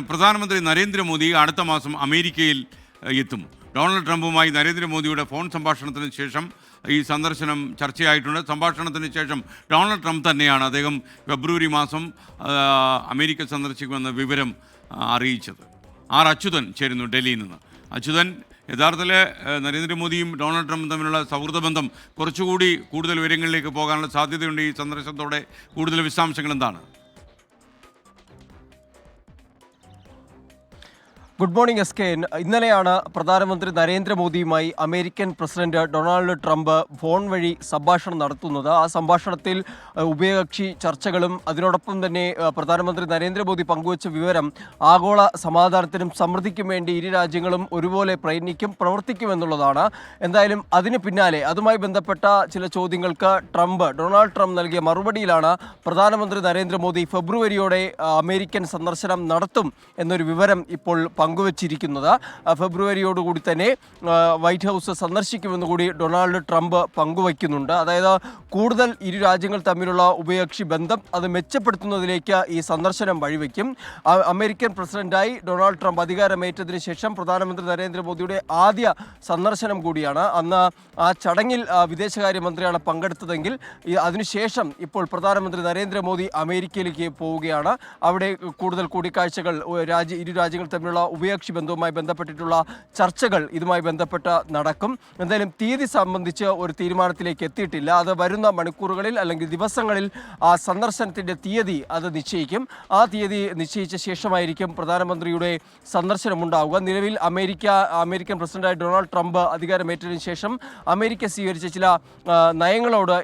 പ്രധാനമന്ത്രി നരേന്ദ്രമോദി അടുത്ത മാസം അമേരിക്കയിൽ എത്തും. ഡൊണാൾഡ് ട്രംപുമായി നരേന്ദ്രമോദിയുടെ ഫോൺ സംഭാഷണത്തിന് ശേഷം ഈ സന്ദർശനം ചർച്ചയായിട്ടുണ്ട്. സംഭാഷണത്തിന് ശേഷം ഡൊണാൾഡ് ട്രംപ് തന്നെയാണ് അദ്ദേഹം ഫെബ്രുവരി മാസം അമേരിക്ക സന്ദർശിക്കുമെന്ന വിവരം അറിയിച്ചത്. ആർ അച്യുതൻ ചേരുന്നു ഡൽഹിയിൽ നിന്ന്. അച്യുതൻ, യഥാർത്ഥത്തിൽ നരേന്ദ്രമോദിയും ഡൊണാൾഡ് ട്രംപും തമ്മിലുള്ള സൗഹൃദ ബന്ധം കുറച്ചുകൂടി കൂടുതൽ ഉയരങ്ങളിലേക്ക് പോകാനുള്ള സാധ്യതയുണ്ട്. ഈ സന്ദർശനത്തോടെ കൂടുതൽ വിശദാംശങ്ങൾ എന്താണ്? Good morning S K. ഇന്നലെയാണ് പ്രധാനമന്ത്രി നരേന്ദ്രമോദിയുമായി American president Donald Trump phone വഴി സംഭാഷണം നടത്തുന്നത്. ആ സംഭാഷണത്തിൽ ഉഭയകക്ഷി ചർച്ചകളും അതിനോടൊപ്പം തന്നെ പ്രധാനമന്ത്രി നരേന്ദ്രമോദി പങ്കുവച്ച വിവരം ആഗോള സമാധാനത്തിനും സമൃദ്ധിക്കും വേണ്ടി ഇരു രാജ്യങ്ങളും ഒരുപോലെ പ്രവർത്തിക്കുമെന്നുള്ളതാണ്. എന്തായാലും അതിന് പിന്നാലെ അതുമായി ബന്ധപ്പെട്ട ചില ചോദ്യങ്ങൾക്ക് ഡൊണാൾഡ് ട്രംപ് നൽകിയ മറുപടിയിലാണ് പ്രധാനമന്ത്രി നരേന്ദ്രമോദി ഫെബ്രുവരിയോടെ അമേരിക്കൻ സന്ദർശനം നടത്തും എന്നൊരു വിവരം ഇപ്പോൾ പങ്കുവച്ചിരിക്കുന്നത്. ഫെബ്രുവരിയോടുകൂടി തന്നെ വൈറ്റ് ഹൗസ് സന്ദർശിക്കുമെന്ന് കൂടി ഡൊണാൾഡ് ട്രംപ് പങ്കുവയ്ക്കുന്നുണ്ട്. അതായത് കൂടുതൽ ഇരു രാജ്യങ്ങൾ തമ്മിലുള്ള ഉഭയകക്ഷി ബന്ധം അത് മെച്ചപ്പെടുത്തുന്നതിലേക്ക് ഈ സന്ദർശനം വഴിവെക്കും. അമേരിക്കൻ പ്രസിഡന്റായി ഡൊണാൾഡ് ട്രംപ് അധികാരമേറ്റതിന് ശേഷം പ്രധാനമന്ത്രി നരേന്ദ്രമോദിയുടെ ആദ്യ സന്ദർശനം കൂടിയാണ്. അന്ന് ആ ചടങ്ങിൽ വിദേശകാര്യമന്ത്രിയാണ് പങ്കെടുത്തതെങ്കിൽ അതിനുശേഷം ഇപ്പോൾ പ്രധാനമന്ത്രി നരേന്ദ്രമോദി അമേരിക്കയിലേക്ക് പോവുകയാണ്. അവിടെ കൂടുതൽ കൂടിക്കാഴ്ചകൾ ഇരു രാജ്യങ്ങൾ തമ്മിലുള്ള ഉഭയകക്ഷി ബന്ധവുമായി ബന്ധപ്പെട്ടിട്ടുള്ള ചർച്ചകൾ ഇതുമായി ബന്ധപ്പെട്ട് നടക്കും. എന്തായാലും തീയതി സംബന്ധിച്ച് ഒരു തീരുമാനത്തിലേക്ക് എത്തിയിട്ടില്ല. അത് വരുന്ന മണിക്കൂറുകളിൽ അല്ലെങ്കിൽ ദിവസങ്ങളിൽ ആ സന്ദർശനത്തിൻ്റെ തീയതി അത് നിശ്ചയിക്കും. ആ തീയതി നിശ്ചയിച്ച ശേഷമായിരിക്കും പ്രധാനമന്ത്രിയുടെ സന്ദർശനം ഉണ്ടാവുക. നിലവിൽ അമേരിക്കൻ പ്രസിഡന്റായി ഡൊണാൾഡ് ട്രംപ് അധികാരമേറ്റതിനു ശേഷം അമേരിക്ക സ്വീകരിച്ച ചില നയങ്ങളോട്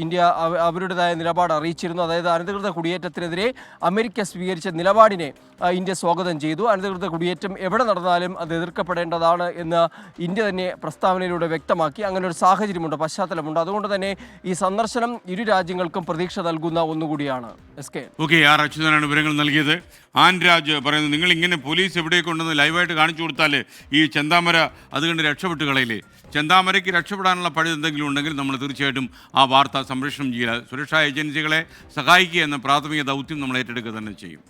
ഇന്ത്യ അവരുടേതായ നിലപാട് അറിയിച്ചിരുന്നു. അതായത് അനധികൃത കുടിയേറ്റത്തിനെതിരെ അമേരിക്ക സ്വീകരിച്ച നിലപാടിനെ ഇന്ത്യ സ്വാഗതം ചെയ്തു. അനധികൃത കുടിയേറ്റം എവിടെ നടന്നാലും അത് എതിർക്കപ്പെടേണ്ടതാണ് എന്ന് ഇന്ത്യ തന്നെ പ്രസ്താവനയിലൂടെ വ്യക്തമാക്കി. അങ്ങനെ ഒരു സാഹചര്യമുണ്ട്, പശ്ചാത്തലമുണ്ട്. അതുകൊണ്ട് തന്നെ ഈ സന്ദർശനം ഇരു രാജ്യങ്ങൾക്കും പ്രതീക്ഷ നൽകുന്ന ഒന്നുകൂടിയാണ്. ഓക്കെ, ആർ അച്യുതനാണ് വിവരങ്ങൾ നൽകിയത്. ആൻരാജ് പറയുന്നത്, നിങ്ങൾ ഇങ്ങനെ പോലീസ് എവിടേക്ക് ഉണ്ടെന്ന് ലൈവായിട്ട് കാണിച്ചു കൊടുത്താൽ ഈ ചെന്താമര അത് കണ്ട് രക്ഷപ്പെട്ട് കളയില്ലേ? ചെന്താമരയ്ക്ക് രക്ഷപ്പെടാനുള്ള പഴുത് എന്തെങ്കിലും ഉണ്ടെങ്കിൽ നമ്മൾ തീർച്ചയായിട്ടും ആ വാർത്ത സംപ്രേഷണം ചെയ്യുക. സുരക്ഷാ ഏജൻസികളെ സഹായിക്കുക എന്ന പ്രാഥമിക ദൗത്യം നമ്മൾ ഏറ്റെടുക്കുക തന്നെ ചെയ്യും.